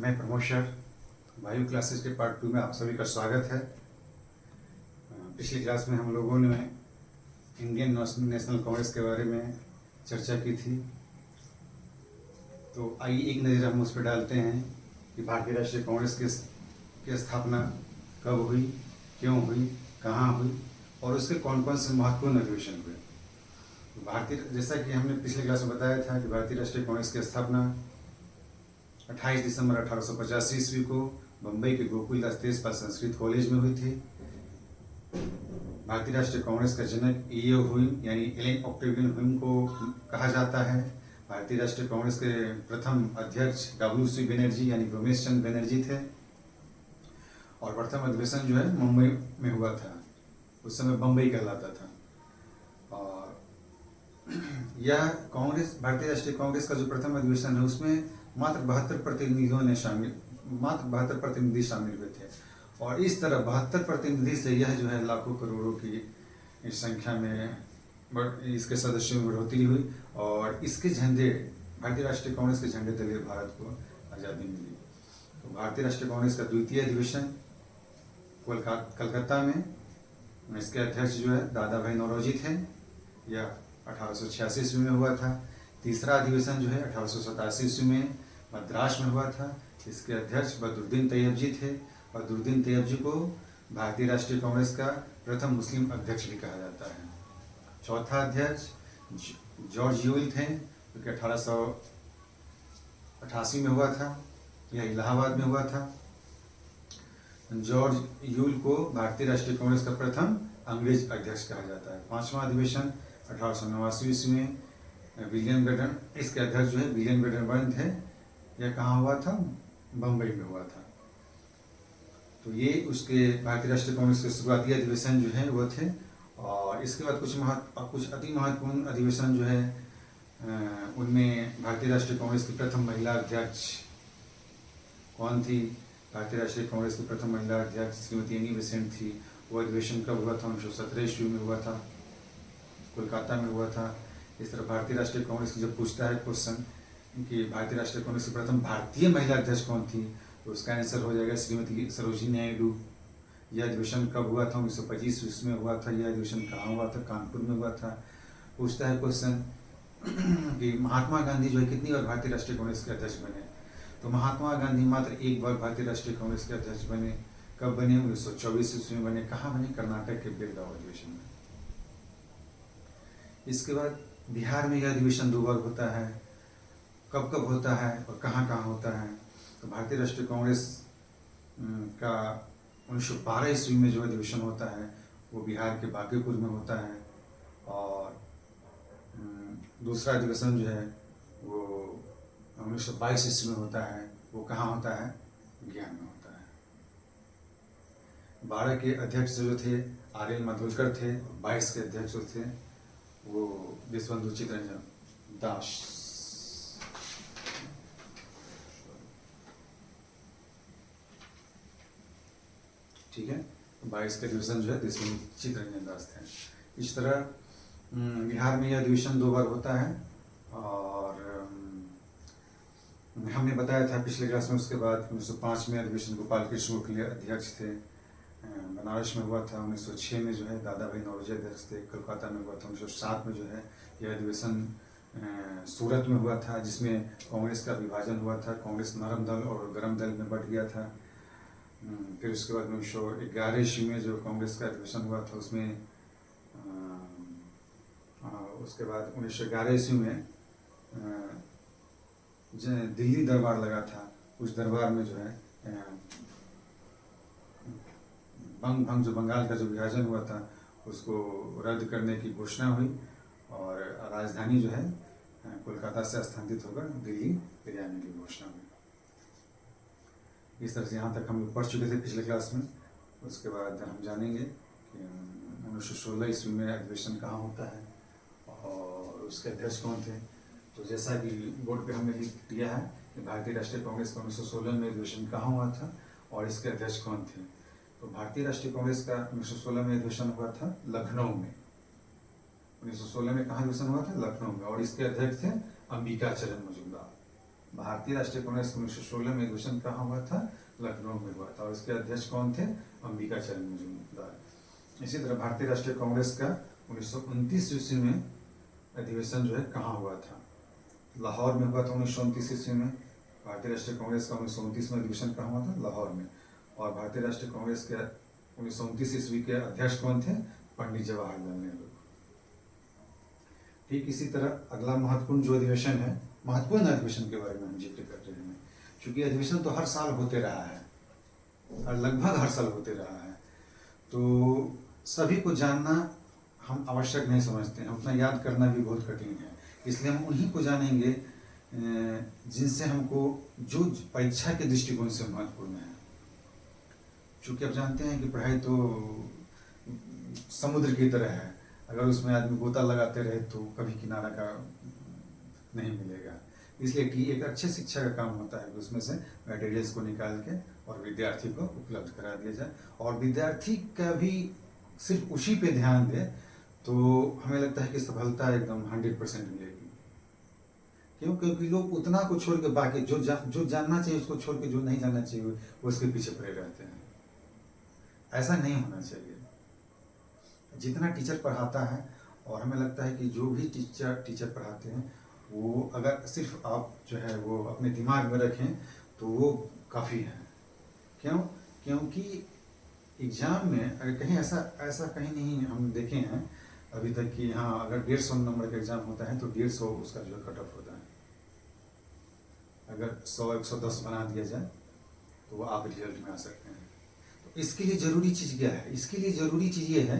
मैं प्रमोद वायु क्लासेस के पार्ट 2 में आप सभी का स्वागत है। पिछली क्लास में हम लोगों ने इंडियन नेशनल कांग्रेस के बारे में चर्चा की थी। तो आइए एक नज़र हम उस पर डालते हैं कि भारतीय राष्ट्रीय कांग्रेस की स्थापना कब हुई, क्यों हुई, कहाँ हुई और उसके कौन कौन से महत्वपूर्ण अधिवेशन हुए। जैसा कि हमने पिछले क्लास में बताया था कि भारतीय राष्ट्रीय कांग्रेस की स्थापना 28 दिसंबर 1885 ईस्वी को बम्बई के गोकुलदास तेजपाल संस्कृत कॉलेज में हुई थी। भारतीय राष्ट्रीय कांग्रेस का जनक ईओ ह्यूम यानी एलन ऑक्टेवियन ह्यूम को कहा जाता है। भारतीय राष्ट्रीय कांग्रेस के प्रथम अध्यक्ष WC बनर्जी यानी रमेश चंद्र बनर्जी थे और प्रथम अधिवेशन जो है मुंबई में हुआ था। उस समय बम्बई कहलाता था। और यह भारतीय राष्ट्रीय कांग्रेस का जो प्रथम अधिवेशन है उसमें मात्र 72 प्रतिनिधि शामिल हुए थे और इस तरह 72 प्रतिनिधि से यह जो है लाखों करोड़ों की इस संख्या में इसके सदस्यों में बढ़ोतरी हुई और इसके झंडे भारतीय राष्ट्रीय कांग्रेस के झंडे तले भारत को आज़ादी मिली। तो भारतीय राष्ट्रीय कांग्रेस का द्वितीय अधिवेशन कलकत्ता में, इसके अध्यक्ष जो है दादा भाई नौरोजी थे। यह 1886 ईस्वी में हुआ था। तीसरा अधिवेशन जो है 1887 ईस्वी में मद्रास में हुआ था। इसके अध्यक्ष बदरुद्दीन तैयब जी थे। बदरुद्दीन तैयब जी को भारतीय राष्ट्रीय कांग्रेस का प्रथम मुस्लिम अध्यक्ष भी कहा जाता है। चौथा अध्यक्ष जॉर्ज यूल थे, जो कि 1888 में हुआ था। यह इलाहाबाद में हुआ था। जॉर्ज यूल को भारतीय राष्ट्रीय कांग्रेस का प्रथम अंग्रेज अध्यक्ष कहा जाता है। पांचवा अधिवेशन 1889 ईस्वी में विलियम बेडन, इसके अध्यक्ष जो है विलियम बेडन बर्न थे। यह कहाँ हुआ था? बम्बई में हुआ था। तो ये उसके भारतीय राष्ट्रीय कांग्रेस के शुरुआती अधिवेशन जो है वो थे। और इसके बाद कुछ अति महत्वपूर्ण अधिवेशन जो है उनमें भारतीय राष्ट्रीय कांग्रेस की प्रथम महिला अध्यक्ष कौन थी? भारतीय राष्ट्रीय कांग्रेस की प्रथम महिला अध्यक्ष श्रीमती एनी बेसेंट थी। वो अधिवेशन कब हुआ था? 1917 ईस्वी में हुआ था, कोलकाता में हुआ था। इस तरह भारतीय राष्ट्रीय कांग्रेस की जब पूछता है क्वेश्चन कि भारतीय राष्ट्रीय कांग्रेस की प्रथम भारतीय महिला अध्यक्ष कौन थी, तो उसका आंसर हो जाएगा श्रीमती सरोजिनी नायडू। यह अधिवेशन कब हुआ था? 1925 ईस्वी में हुआ था। यह अधिवेशन कहाँ हुआ था? कानपुर में हुआ था। पूछता है क्वेश्चन कि महात्मा गांधी जो है कितनी बार भारतीय राष्ट्रीय कांग्रेस के अध्यक्ष बने? तो महात्मा गांधी मात्र एक बार भारतीय राष्ट्रीय कांग्रेस के अध्यक्ष बने। कब बने? 1924 ईस्वी में बने। कहाँ बने? कर्नाटक के बेलगांव अधिवेशन में। इसके बाद बिहार में यह अधिवेशन 2 बार होता है। कब कब होता है और कहाँ कहाँ होता है? तो भारतीय राष्ट्रीय कांग्रेस का 1912 ईस्वी में जो अधिवेशन होता है वो बिहार के बांकीपुर में होता है। और दूसरा अधिवेशन जो है वो 1922 ईस्वी में होता है। वो कहाँ होता है? गया में होता है। 12 के अध्यक्ष जो थे RL मातुलकर थे। 22 के अध्यक्ष जो थे वो विश्वबंधु चित्तरंजन दास। ठीक है, 22 के अधिवेशन जो है विश्वबंधु चित्तरंजन दास थे। इस तरह बिहार में यह अधिवेशन 2 बार होता है। और हमने बताया था पिछले क्लास में। उसके बाद 1905 में अधिवेशन गोपाल कृष्ण गोखले अध्यक्ष थे। बनारस में हुआ था। 1906 में जो है दादा भाई नौरोजी अध्यक्ष थे। कोलकाता में हुआ था। 1907 में जो है यह अधिवेशन सूरत में हुआ था, जिसमें कांग्रेस का विभाजन हुआ था। कांग्रेस नरम दल और गरम दल में बट गया था। फिर उसके बाद 1911 ईस्वी में जो कांग्रेस का अधिवेशन हुआ था उसमें उसके बाद 1911 ईस्वी में दिल्ली दरबार लगा था। उस दरबार में जो है जो बंगाल का जो विभाजन हुआ था उसको रद्द करने की घोषणा हुई और राजधानी जो है कोलकाता से स्थानांतरित होकर दिल्ली ले जाने की घोषणा हुई। इस तरह से यहाँ तक हम लोग पढ़ चुके थे पिछले क्लास में। उसके बाद हम जानेंगे कि 1916 ईस्वी में अधिवेशन कहाँ होता है और उसके अध्यक्ष कौन थे। तो जैसा कि बोर्ड पे हमने लिख दिया है कि भारतीय राष्ट्रीय कांग्रेस का 1916 में अधिवेशन कहाँ हुआ था और इसके अध्यक्ष कौन थे। तो भारतीय राष्ट्रीय कांग्रेस का 1916 में अधिवेशन हुआ था लखनऊ में। 1916 में कहाँ अधिवेशन हुआ था? लखनऊ में। और इसके अध्यक्ष थे अंबिका चरण मजूमदार। भारतीय राष्ट्रीय कांग्रेस का 1916 में अधिवेशन कहाँ हुआ था? लखनऊ में हुआ था। और इसके अध्यक्ष कौन थे? अंबिका चरण मजूमदार। इसी तरह भारतीय राष्ट्रीय कांग्रेस का 1929 ईस्वी में अधिवेशन जो है कहाँ हुआ था? लाहौर में हुआ था 1929 ईस्वी में। भारतीय राष्ट्रीय कांग्रेस का 1929 में अधिवेशन कहाँ हुआ था? लाहौर में। और भारतीय राष्ट्रीय कांग्रेस के 1929 ईस्वी के अध्यक्ष कौन थे? पंडित जवाहरलाल नेहरू। ठीक इसी तरह अगला महत्वपूर्ण जो अधिवेशन है, महत्वपूर्ण अधिवेशन के बारे में हम जिक्र कर रहे हैं, क्योंकि अधिवेशन तो हर साल होते रहा है और लगभग हर साल होते रहा है, तो सभी को जानना हम आवश्यक नहीं समझते हैं, उतना याद करना भी बहुत कठिन है। इसलिए हम उन्हीं को जानेंगे जिनसे हमको जो परीक्षा के दृष्टिकोण से महत्वपूर्ण है। चूँकि आप जानते हैं कि पढ़ाई तो समुद्र की तरह है, अगर उसमें आदमी गोता लगाते रहे तो कभी किनारा का नहीं मिलेगा। इसलिए कि एक अच्छे शिक्षा का काम होता है कि उसमें से मटेरियल्स को निकाल के और विद्यार्थी को उपलब्ध करा दिया जाए, और विद्यार्थी का भी सिर्फ उसी पे ध्यान दे तो हमें लगता है कि सफलता एकदम 100% मिलेगी। क्यों? क्योंकि लोग उतना को छोड़ के बाकी जो जानना चाहिए उसको छोड़ के जो नहीं जानना चाहिए वो उसके पीछे पड़े रहते हैं। ऐसा नहीं होना चाहिए। जितना टीचर पढ़ाता है, और हमें लगता है कि जो भी टीचर पढ़ाते हैं वो अगर सिर्फ आप जो है वो अपने दिमाग में रखें तो वो काफ़ी है। क्यों? क्योंकि एग्ज़ाम में अगर कहीं ऐसा कहीं नहीं हम देखे हैं अभी तक कि हाँ अगर 150 नंबर का एग्ज़ाम होता है तो 150 उसका जो है कट ऑफ होता है। अगर 100-110 बना दिया जाए तो वो आप रिजल्ट में आ सकते हैं। तो इसके लिए ज़रूरी चीज़ क्या है? इसके लिए ज़रूरी चीज़ ये है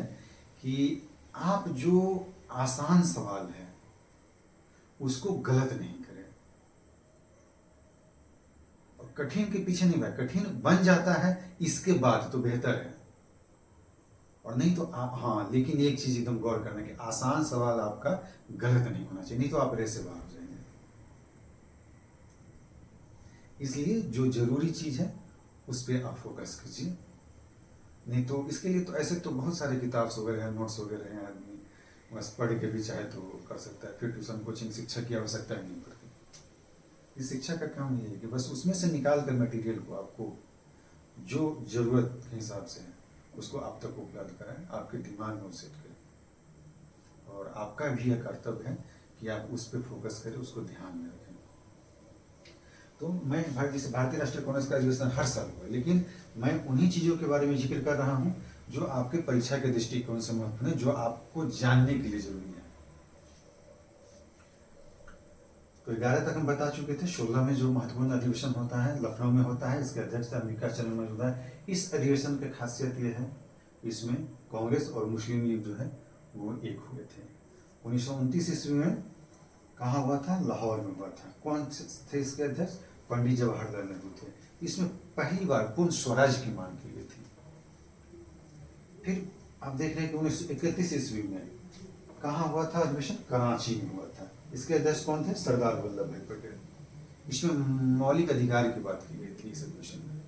कि आप जो आसान सवाल है उसको गलत नहीं करें, और कठिन के पीछे नहीं भाई, कठिन बन जाता है इसके बाद तो बेहतर है, और नहीं तो हाँ, लेकिन एक चीज एकदम गौर करना कि आसान सवाल आपका गलत नहीं होना चाहिए, नहीं तो आप रेस से बाहर हो जाएंगे। इसलिए जो जरूरी चीज है उस पर आप फोकस कीजिए। नहीं तो इसके लिए तो ऐसे तो बहुत सारे किताब वगैरह हैं, नोट्स वगैरह हैं, आदमी बस पढ़ के भी चाहे तो कर सकता है। फिर ट्यूशन कोचिंग शिक्षक की आवश्यकता नहीं पड़ती। इस शिक्षा का काम ये है कि बस उसमें से निकाल कर मटेरियल को आपको जो जरूरत के हिसाब से है उसको आप तक उपलब्ध कराएं, आपके दिमाग में सेट करें, और आपका भी यह कर्तव्य है कि आप उस पर फोकस करें, उसको ध्यान में रखें। तो मैं जैसे भारतीय राष्ट्रीय कांग्रेस का अधिवेशन हर साल हुआ, लेकिन मैं उन्हीं चीज़ों के बारे में जिक्र कर रहा हूँ जो आपके परीक्षा के दृष्टिकोण से महत्वपूर्ण है, जो आपको जानने के लिए जरूरी है। तो 11 तक हम बता चुके थे। 16 में जो महत्वपूर्ण अधिवेशन होता है लखनऊ में होता है, इसके अध्यक्ष अंबिका चरण मजूमदार। इस अधिवेशन की खासियत यह है इसमें कांग्रेस और मुस्लिम लीग जो है वो एक हुए थे। 1929 ईस्वी में कहाँ हुआ था? लाहौर में हुआ था। कौन थे इसके अध्यक्ष? पंडित जवाहरलाल नेहरू थे। इसमें पहली बार पूर्ण स्वराज की मांग की गई थी। फिर आप देख रहे हैं कि 1931 ईस्वी में कहाँ हुआ था अधिवेशन? कराची में हुआ था। इसके अध्यक्ष कौन थे? सरदार वल्लभ भाई पटेल। इसमें मौलिक अधिकार की बात की गई थी इस अधिवेशन में।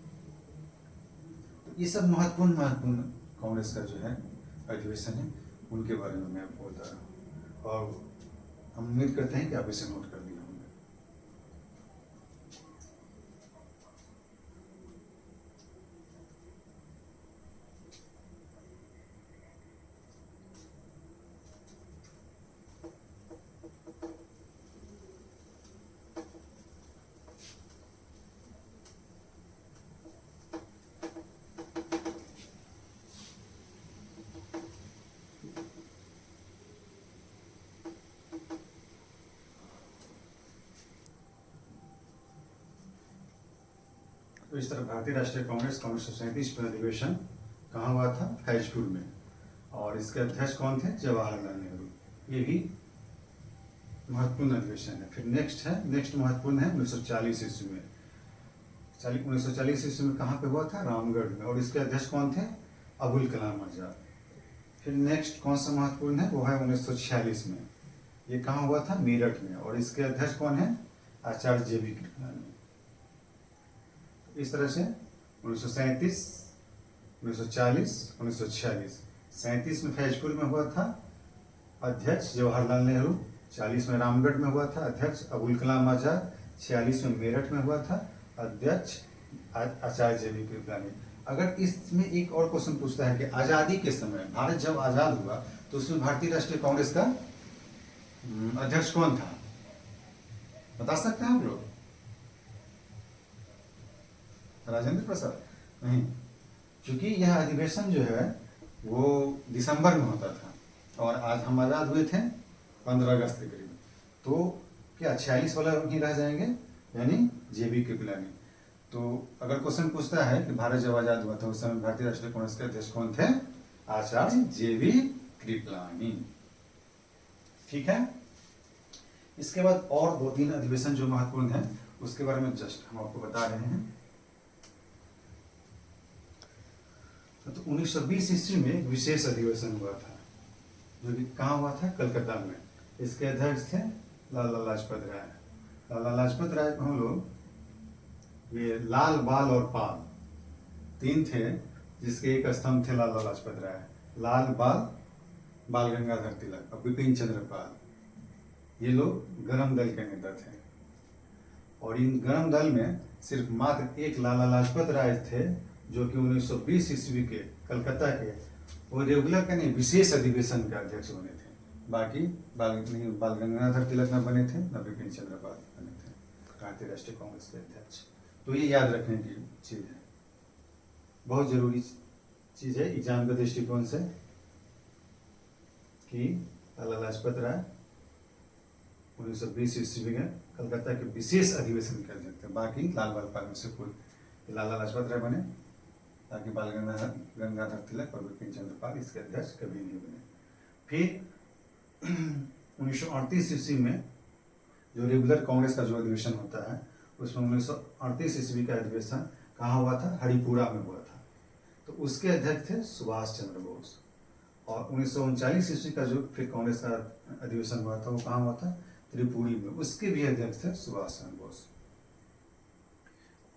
तो ये सब महत्वपूर्ण कांग्रेस का जो है अधिवेशन है, उनके बारे में मैं बोलता रहा हूँ, और हम उम्मीद करते हैं कि आप इसे नोट कर लिया होंगे। तो इस तरह भारतीय राष्ट्रीय कांग्रेस 1937 में अधिवेशन कहाँ हुआ था? फैजपुर में, और इसके अध्यक्ष कौन थे? जवाहरलाल नेहरू। ये भी महत्वपूर्ण अधिवेशन है। फिर नेक्स्ट महत्वपूर्ण है 1940 ईस्वी में। 1940 ईस्वी में कहाँ पे हुआ था? रामगढ़ में, और इसके अध्यक्ष कौन थे? अबुल कलाम आजाद। फिर नेक्स्ट कौन सा महत्वपूर्ण है? वो है 1946 में। ये कहाँ हुआ था? मेरठ में, और इसके अध्यक्ष कौन है? आचार्य JB कृपलानी। इस तरह से 1937, 1940, 1946। 37 में फैजपुर में हुआ था, अध्यक्ष जवाहरलाल नेहरू। 40 में रामगढ़ में हुआ था, अध्यक्ष अबुल कलाम आजाद। 46 में मेरठ में हुआ था, अध्यक्ष आचार्य JB कृपलानी। अगर इसमें एक और क्वेश्चन पूछता है कि आज़ादी के समय, भारत जब आज़ाद हुआ तो उसमें भारतीय राष्ट्रीय कांग्रेस का अध्यक्ष कौन था, बता सकते हैं आप लोग? राजेंद्र प्रसाद? नहीं, क्योंकि यह अधिवेशन जो है वो दिसंबर में होता था और आज हम आज़ाद हुए थे 15 अगस्त के करीब, तो क्या 46 वाला ही रह जाएंगे, यानी JB कृपलानी। तो अगर क्वेश्चन पूछता है कि भारत जब आज़ाद हुआ था उस समय भारतीय राष्ट्रीय कांग्रेस के अध्यक्ष कौन थे, आचार्य JB कृपलानी। ठीक है, इसके बाद और 2-3 अधिवेशन जो महत्वपूर्ण है उसके बारे में जस्ट हम आपको बता रहे हैं। तो 1920 ईस्वी में एक विशेष अधिवेशन हुआ था, जो कि कहाँ हुआ था, कलकत्ता में। इसके अध्यक्ष थे लाला लाजपत राय। लाला लाजपत राय को हम लोग, ये लाल, बाल और पाल 3 थे, जिसके एक स्तंभ थे लाला लाजपत राय। लाल, बाल गंगाधर तिलक और बिपिन चंद्र पाल, ये लोग गरम दल के नेता थे। और इन गरम दल में सिर्फ मात्र एक लाला लाजपत राय थे, जो कि 1920 ईस्वी के कलकत्ता के वो रेगुलर का नहीं, विशेष अधिवेशन के अध्यक्ष बने थे। बाकी बाल गंगाधर तिलक न बने थे, न बिपिन चंद्र पाल बने थे भारतीय राष्ट्रीय कांग्रेस के अध्यक्ष। तो ये याद रखने की चीज़ है, बहुत जरूरी चीज़ है एग्जाम के दृष्टिकोण से, कि लाला लाजपत राय 1920 ईस्वी में कलकत्ता के विशेष अधिवेशन के अध्यक्ष थे। बाकी लाल, बाल, पाल में से कोई, लाला लाजपत राय बने, ताकि बाल गंगाधर तिलक और बिपिन चंद्र पाल इसके अध्यक्ष कभी नहीं बने। फिर 1938 ईस्वी में जो रेगुलर कांग्रेस का जो अधिवेशन होता है, उसमें 1938 ईस्वी का अधिवेशन कहाँ हुआ था, हरिपुरा में हुआ था। तो उसके अध्यक्ष थे सुभाष चंद्र बोस। और 1939 ईस्वी का जो फिर कांग्रेस का अधिवेशन हुआ था वो कहाँ हुआ था, त्रिपुरी में, उसके भी अध्यक्ष थे सुभाष चंद्र बोस।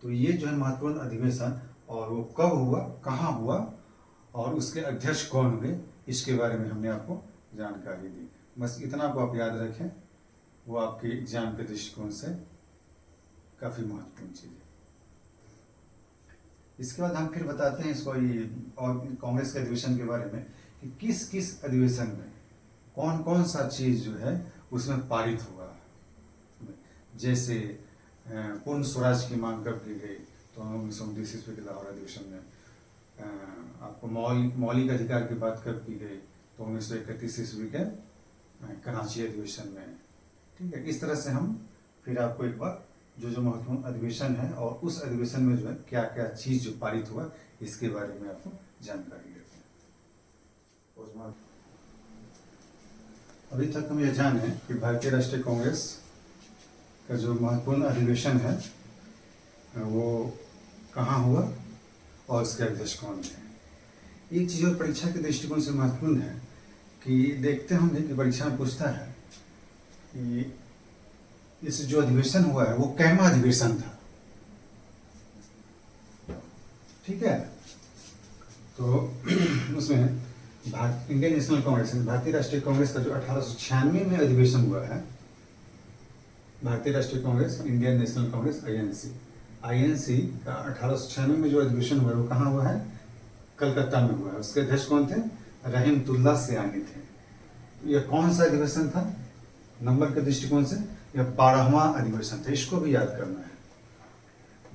तो ये जो है महत्वपूर्ण अधिवेशन, और वो कब हुआ, कहाँ हुआ और उसके अध्यक्ष कौन हुए, इसके बारे में हमने आपको जानकारी दी। बस इतना को आप याद रखें, वो आपके एग्जाम के दृष्टिकोण से काफ़ी महत्वपूर्ण चीज़ है। इसके बाद हम फिर बताते हैं इसको, ये और कांग्रेस के अधिवेशन के बारे में, कि किस किस अधिवेशन में कौन कौन सा चीज़ जो है उसमें पारित हुआ। जैसे पूर्ण स्वराज की मांग कब की गई, तो 1929 ईस्वी के लाहौर अधिवेशन में। आपको मौलिक अधिकार की बात कब की गई, तो 1931 ईस्वी के कराची अधिवेशन में। ठीक है, इस तरह से हम फिर आपको एक बार जो महत्वपूर्ण अधिवेशन है और उस अधिवेशन में जो है क्या क्या चीज़ जो पारित हुआ, इसके बारे में आपको जानकारी देते हैं। अभी तक हम यह जाने कि भारतीय राष्ट्रीय कांग्रेस का जो महत्वपूर्ण अधिवेशन है वो कहाँ हुआ और उसके अध्यक्ष कौन थे। एक चीज़ और परीक्षा के दृष्टिकोण से महत्वपूर्ण है कि देखते होंगे कि परीक्षा में पूछता है कि इस जो अधिवेशन हुआ है वो कैमा अधिवेशन था। ठीक है, तो उसमें इंडियन नेशनल कांग्रेस, भारतीय राष्ट्रीय कांग्रेस का जो 1896 में अधिवेशन हुआ है, भारतीय राष्ट्रीय Congress, Indian national Congress, INC का 1896 में जो अधिवेशन हुआ है वो कहाँ हुआ है, कलकत्ता में हुआ है। उसके अध्यक्ष कौन थे, रहीमतुल्लाह सियानी थे। यह कौन सा अधिवेशन था, नंबर के दृष्टिकोण से यह 12वां अधिवेशन था, इसको भी याद करना है,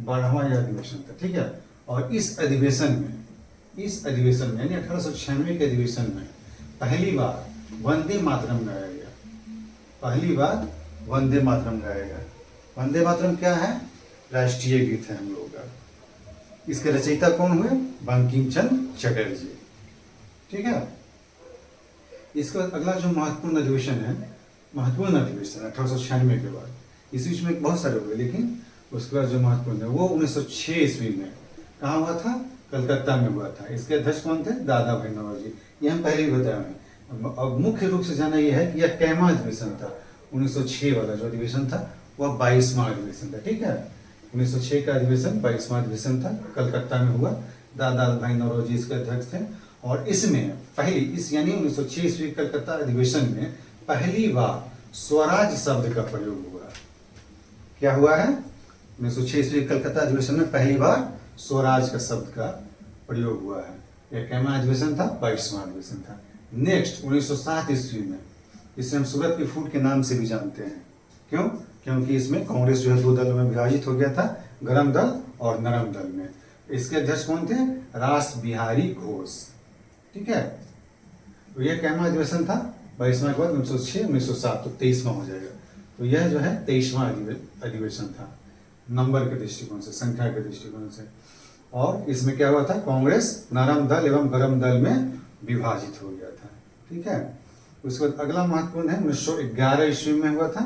12वां यह अधिवेशन था। ठीक है, और इस अधिवेशन में यानी 1896 के अधिवेशन में पहली बार वंदे मातरम गाया गया, पहली बार वंदे मातरम गाया गया। वंदे मातरम क्या है, राष्ट्रीय गीत है हम लोग का। इसके रचयिता कौन हुए, बंकिम चंद्र चटर्जी। ठीक है, इसका अगला जो महत्वपूर्ण अधिवेशन है, महत्वपूर्ण अधिवेशन 1896 के बाद, इस बीच में बहुत सारे हुए, लेकिन उसके बाद जो महत्वपूर्ण है वो 1906 ईस्वी में कहाँ हुआ था, कलकत्ता में हुआ था। इसके अध्यक्ष कौन थे, दादा भाई नौरोजी। ये हम पहले ही बताए हैं। अब मुख्य रूप से जाना यह है कि यह कैमा अधिवेशन था। 1906 वाला जो अधिवेशन था वह 22वां अधिवेशन था। ठीक है, 1906 का अधिवेशन 22वां अधिवेशन था, कलकत्ता में हुआ। दादा भाई नौरोजी इसके अध्यक्ष थे। और इसमें यानी 1906 ईस्वी कलकत्ता अधिवेशन में पहली बार स्वराज शब्द का प्रयोग हुआ। क्या हुआ है, 1906 ईस्वी कलकत्ता अधिवेशन में पहली बार स्वराज का शब्द का प्रयोग हुआ है। यह कैमा अधिवेशन था, 22वां अधिवेशन था। नेक्स्ट 1907 ईस्वी में, इसे हम सूरत की फूट के नाम से भी जानते हैं। क्यों? क्योंकि इसमें कांग्रेस जो है दो दलों में विभाजित हो गया था, गरम दल और नरम दल में। इसके अध्यक्ष कौन थे? रास बिहारी घोष। ठीक है, तो यह कैमा अधिवेशन था 22वां के बाद 1906 1907, तो 23वां हो जाएगा। तो यह जो है 23वां अधिवेशन था, नंबर के दृष्टिकोण से, संख्या के दृष्टिकोण से। और इसमें क्या हुआ था, कांग्रेस नरम दल एवं गरम दल में विभाजित हो गया था। ठीक है, उसके बाद अगला महत्वपूर्ण है 1911 ईस्वी में हुआ था।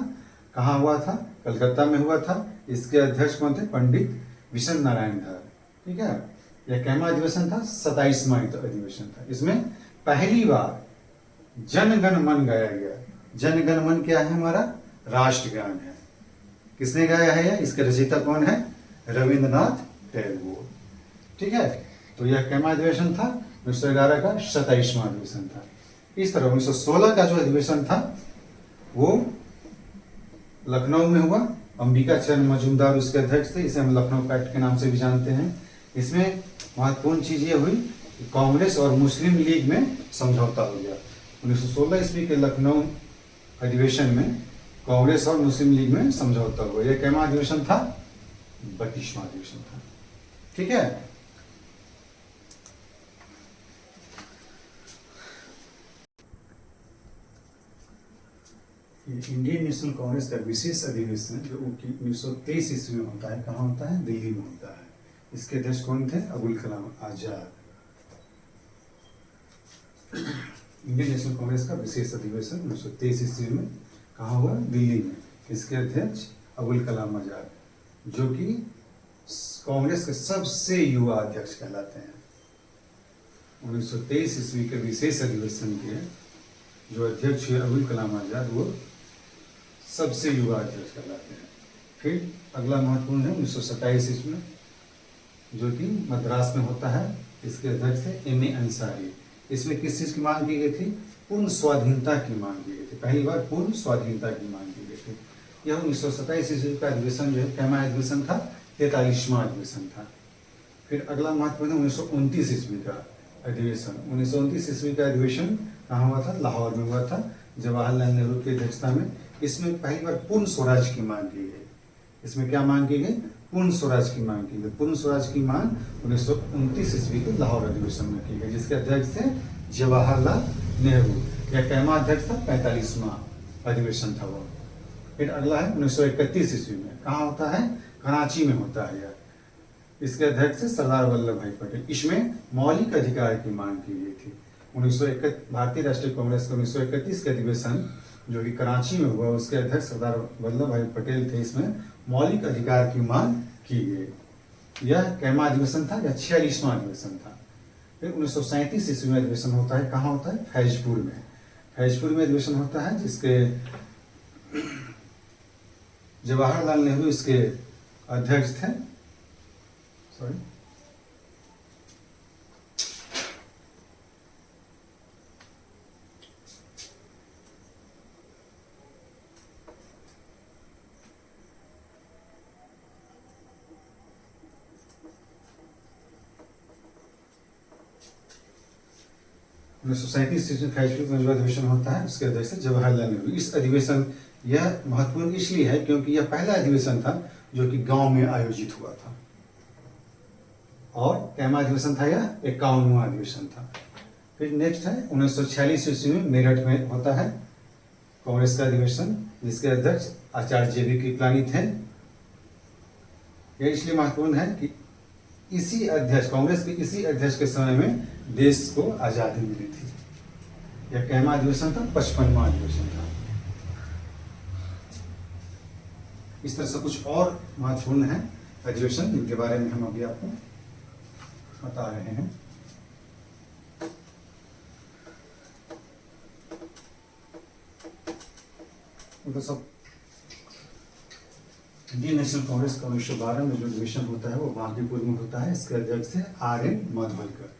कहाँ हुआ था? कलकत्ता में हुआ था। इसके अध्यक्ष कौन थे? पंडित विशन नारायण धर। ठीक है, यह कैमा अधिवेशन था, 27वां अधिवेशन था। इसमें पहली बार जन गण मन गाया गया। जन गण मन क्या है? हमारा राष्ट्रगान है। किसने गाया है यह? इसके रचयिता कौन है? रविंद्रनाथ टैगोर। ठीक है, तो यह कैमा अधिवेशन था, 1911 का 27वां अधिवेशन था। इस तरह 1916 का जो अधिवेशन था वो लखनऊ में हुआ। अंबिका चरण मजूमदार उसके अध्यक्ष थे। इसे हम लखनऊ पैक्ट के नाम से भी जानते हैं। इसमें महत्वपूर्ण चीज ये हुई कि कांग्रेस और मुस्लिम लीग में समझौता हो गया। 1916 ईस्वी के लखनऊ अधिवेशन में कांग्रेस और मुस्लिम लीग में समझौता हुआ। यह कैमा अधिवेशन था? 32वां अधिवेशन था। ठीक है, इंडियन नेशनल कांग्रेस का विशेष अधिवेशन जो 1923 ईस्वी में होता है, कहाँ होता है? दिल्ली में होता है। इसके अध्यक्ष कौन थे? अबुल कलाम आजाद। इंडियन नेशनल कांग्रेस का विशेष अधिवेशन 1923 ईस्वी में कहाँ हुआ? दिल्ली में। इसके अध्यक्ष अबुल कलाम आजाद, जो कि कांग्रेस के सबसे युवा अध्यक्ष कहलाते हैं। 1923 ईस्वी के विशेष अधिवेशन के जो अध्यक्ष हुए अबुल कलाम आजाद, वो सबसे युवा अध्यक्ष कहलाते हैं। फिर अगला महत्वपूर्ण है 1927 ईस्वी में, जो कि मद्रास में होता है। इसके अध्यक्ष थे M.A. अंसारी। इसमें किस चीज की मांग की गई थी? पूर्ण स्वाधीनता की मांग की गई थी। पहली बार पूर्ण स्वाधीनता की मांग की गई थी। यह 1927 ईस्वी का अधिवेशन जो है कैमा अधिवेशन था, 43वां अधिवेशन था। फिर अगला महत्वपूर्ण है 1929 ईस्वी का अधिवेशन। 1929 ईस्वी का अधिवेशन कहाँ हुआ था? लाहौर में हुआ था, जवाहरलाल नेहरू की अध्यक्षता में। इसमें पहली बार पूर्ण स्वराज की मांग की गई। इसमें क्या मांग की गई? पूर्ण स्वराज की मांग की गई। पूर्ण स्वराज की मांग 1929 ईस्वी के लाहौर अधिवेशन में की गई, जिसके अध्यक्ष थे जवाहरलाल नेहरू। यह कैमा अध्यक्ष था? 45वां अधिवेशन था वो। फिर अगला है 1931 ईस्वी में। कहाँ होता है? कराची में होता है यह। इसके अध्यक्ष थे सरदार वल्लभ भाई पटेल। इसमें मौलिक अधिकार की मांग की गई थी। 1931 भारतीय राष्ट्रीय कांग्रेस का 1931 का अधिवेशन जो कि कराची में हुआ, उसके अध्यक्ष सरदार वल्लभ भाई पटेल थे। इसमें मौलिक अधिकार की मांग की गई। यह कैमा अधिवेशन था, यह 46वां अधिवेशन था। फिर 1937 ईस्वी में अधिवेशन होता है। कहाँ होता है? फैजपुर में। फैजपुर में अधिवेशन होता है, जिसके जवाहरलाल नेहरू इसके अध्यक्ष थे। सॉरी, उन्नीस सौ 1937 ईस्वी में फैजपुर में जो अधिवेशन होता है, उसके अध्यक्ष जवाहरलाल नेहरू। इस अधिवेशन यह महत्वपूर्ण इसलिए है क्योंकि यह पहला अधिवेशन था जो कि गांव में आयोजित हुआ था। और कैमा अधिवेशन था यह 51वां अधिवेशन था। फिर नेक्स्ट है 1946 ईस्वी में मेरठ में होता है कांग्रेस का अधिवेशन, जिसके अध्यक्ष आचार्य JB कृपलानी थे। यह इसलिए महत्वपूर्ण है कि इसी अध्यक्ष, कांग्रेस के इसी अध्यक्ष के समय में देश को आजादी मिली थी। यह कैमा अधिवेशन था? 55वां अधिवेशन था। इस तरह से कुछ और महत्वपूर्ण है अधिवेशन, जिनके बारे में हम अभी आपको बता रहे हैं। तो सब इंडियन नेशनल कांग्रेस का 1912 में जो अधिवेशन होता है वो बांकीपुर में होता है। इसके अध्यक्ष है RN माधवलकर,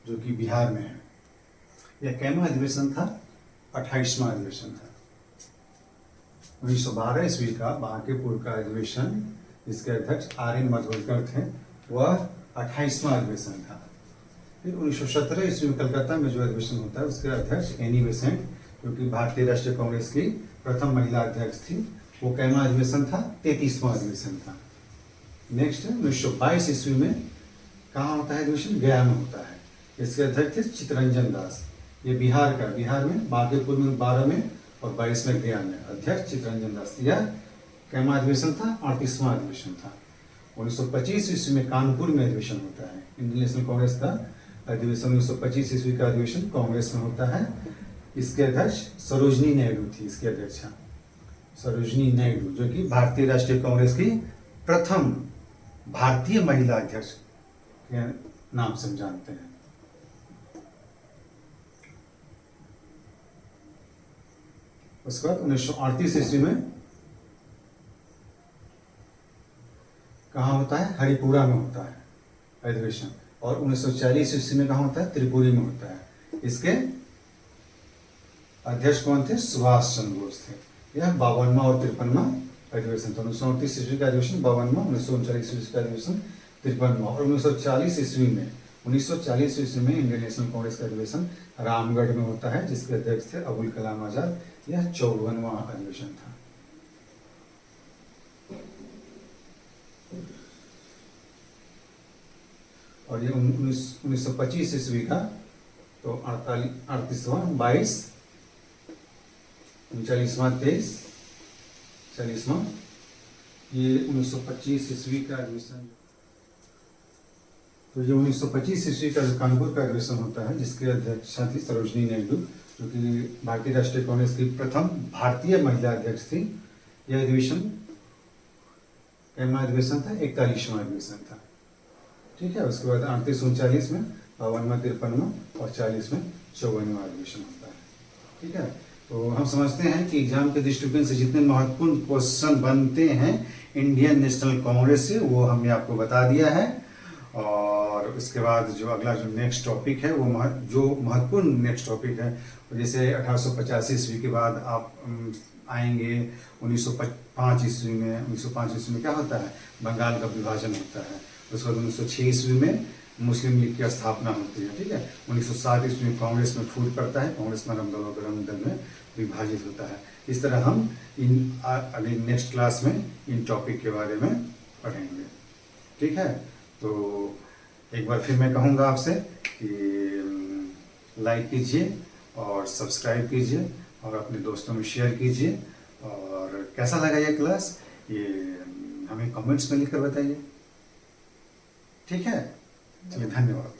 जो कि बिहार में है। यह कैमा अधिवेशन था? 28वां अधिवेशन था। 1912 ईस्वी का बांकीपुर का अधिवेशन, इसके अध्यक्ष आर्यन मधोलकर थे, वह 28वां अधिवेशन था। फिर 1917 ईस्वी में कलकत्ता में जो अधिवेशन होता है उसके अध्यक्ष एनी बेसेंट, जो कि भारतीय राष्ट्रीय कांग्रेस की प्रथम महिला अध्यक्ष थी, वो कैवा अधिवेशन था? 33वां अधिवेशन था। नेक्स्ट 1922 ईस्वी में कहाँ होता है अधिवेशन? गया में होता है। इसके अध्यक्ष थे चित्तरंजन दास। ये बिहार में बांकीपुर में 12 में और 22 में गया में अध्यक्ष चित्तरंजन दास। यह कैवा अधिवेशन था? 38वां अधिवेशन था। 1925 ईस्वी में कानपुर में अधिवेशन होता है। इंडियन नेशनल कांग्रेस का अधिवेशन 1925 ईस्वी का अधिवेशन कांग्रेस में होता है। इसके अध्यक्ष सरोजनी नायडू थी, इसके अध्यक्षा सरोजनी नायडू, जो कि भारतीय राष्ट्रीय कांग्रेस की प्रथम भारतीय महिला अध्यक्ष के नाम से हम जानते हैं। उसके बाद 1938 ईस्वी में कहाँ होता है? हरिपुरा में होता है अधिवेशन। और 1940 ईस्वी में कहाँ होता है? त्रिपुरी में होता है। इसके अध्यक्ष कौन थे? सुभाष चंद्र बोस थे। यह 52वां और 53वां अधिवेशन था। 1929 ईस्वी का अधिवेशन 52वां, 1939 ईस्वी का अधिवेशन 53वां। और 1940 ईस्वी में इंडियन नेशनल कांग्रेस का अधिवेशन रामगढ़ में होता है, जिसके अध्यक्ष थे अबुल कलाम आजाद। यह 54वां अधिवेशन था। और ये 1925 ईस्वी का तो 38वां, 22, 39वां, 23, 40वां, ये 1925 ईस्वी का अधिवेशन। तो ये 1925 ईस्वी का जो कानपुर का अधिवेशन होता है, जिसके अध्यक्षा थी सरोजनी नायडू, जो कि भारतीय राष्ट्रीय कांग्रेस की प्रथम भारतीय महिला अध्यक्ष थी। यह अधिवेशन कैवा अधिवेशन था? 41वां अधिवेशन था। ठीक है। उसके बाद 38, 39 में, 52वां, 53वां और 40 में 54वां अधिवेशन होता है। ठीक है। तो हम समझते हैं कि एग्जाम के दृष्टिकोण से जितने महत्वपूर्ण क्वेश्चन बनते हैं इंडियन नेशनल कांग्रेस से, वो हमने आपको बता दिया है। और उसके बाद जो अगला जो नेक्स्ट टॉपिक है, वो जो महत्वपूर्ण नेक्स्ट टॉपिक है, जैसे 1885 ईस्वी के बाद आप आएंगे 1905 ईस्वी में। 1905 ईस्वी में क्या होता है? बंगाल का विभाजन होता है। उसके बाद 1906 ईस्वी में मुस्लिम लीग की स्थापना होती है। ठीक है। 1907 ईस्वी में कांग्रेस में फूट पड़ता है, कांग्रेस नरम दल और गरम दल में विभाजित होता है। इस तरह हम इन अगली नेक्स्ट क्लास में इन टॉपिक के बारे में पढ़ेंगे। ठीक है। तो एक बार फिर मैं कहूँगा आपसे कि लाइक कीजिए और सब्सक्राइब कीजिए और अपने दोस्तों में शेयर कीजिए। और कैसा लगा ये क्लास, ये हमें कमेंट्स में लिखकर बताइए। ठीक है। चलिए, धन्यवाद।